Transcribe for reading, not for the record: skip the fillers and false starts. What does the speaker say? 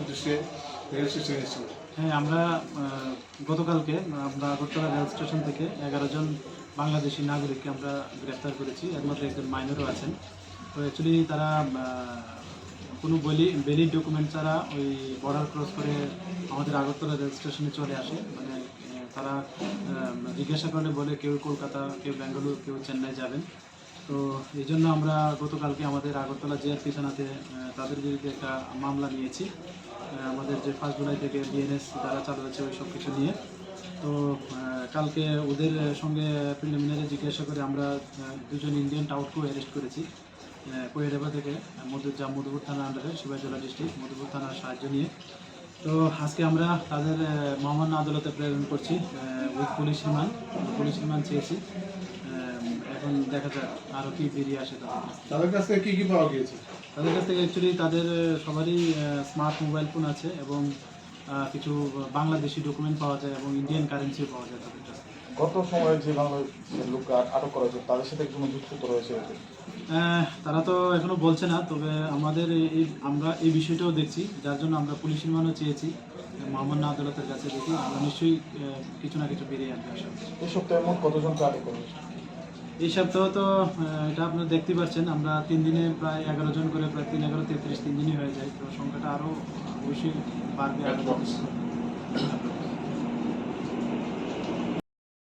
উদ্দেশ্যে রেল স্টেশনে এসেছিল? হ্যাঁ, আমরা গতকালকে আমরা আগরতলা রেল স্টেশন থেকে 11 জন বাংলাদেশি নাগরিককে আমরা গ্রেফতার করেছি। এর মধ্যে একজন মাইনরও আছেন। তো অ্যাকচুয়ালি তারা কোনো ভ্যালিড ডকুমেন্ট ছাড়া ওই বর্ডার ক্রস করে আমাদের আগরতলা রেল স্টেশনে চলে আসে। মানে তারা জিজ্ঞাসা করলে বলে কেউ কলকাতা, কেউ বেঙ্গালুরু, কেউ চেন্নাই যাবেন। তো এই জন্য আমরা গতকালকে আমাদের আগরতলা জিআরপি থানাতে তাদের বিরুদ্ধে একটা মামলা নিয়েছি। আমাদের যে 1 জুলাই থেকে বিএনএস যারা চালু হচ্ছে ওই সব কিছু নিয়ে। তো কালকে ওদের সঙ্গে প্রিলিমিনারি জিজ্ঞাসা করে আমরা 2 জন ইন্ডিয়ান টাউটকেও অ্যারেস্ট করেছি কোয়েডাবা থেকে, মধুপুর থানার আন্ডারে, সিপাহীজলা ডিস্ট্রিক্ট মধুপুর থানার সাহায্য নিয়ে। তো আজকে আমরা তাদের মহামান্য আদালতে প্রেরণ করছি উইথ পুলিশ রিমান্ড চেয়েছি। এখন দেখা যাক আরও কি বেরিয়ে আসে তাদের কাছ থেকে কী পাওয়া গিয়েছে? তাদের কাছ থেকে অ্যাকচুয়ালি তাদের সবারই স্মার্ট মোবাইল ফোন আছে এবং কিছু বাংলাদেশি ডকুমেন্ট পাওয়া যায় এবং ইন্ডিয়ান কারেন্সিও পাওয়া যায় তাদের কাছে। গত সময়ে যে বাংলাদেশের লোককে আটক করা হয়েছে তাদের সাথে কোনো যুক্ত রয়েছে? তারা তো এখনো বলছে না, তবে আমরা এই বিষয়টাও দেখছি, যার জন্য আমরা পুলিশ রিমান্ডও চেয়েছি মহামান্য আদালতের কাছে। দেখি আমরা নিশ্চয়ই কিছু না কিছু বেরিয়ে আনতে আশা করছি। এই সপ্তাহে মোট কতজনকে আটক করা হয়েছে? এই সপ্তাহ তো এটা আপনারা দেখতে পাচ্ছেন, আমরা 3 দিনে প্রায় 11 জন করে, প্রায় 3 11 33 3 দিনই হয়ে যায়। তো সংখ্যাটা আরও অবশ্যই বাড়বে।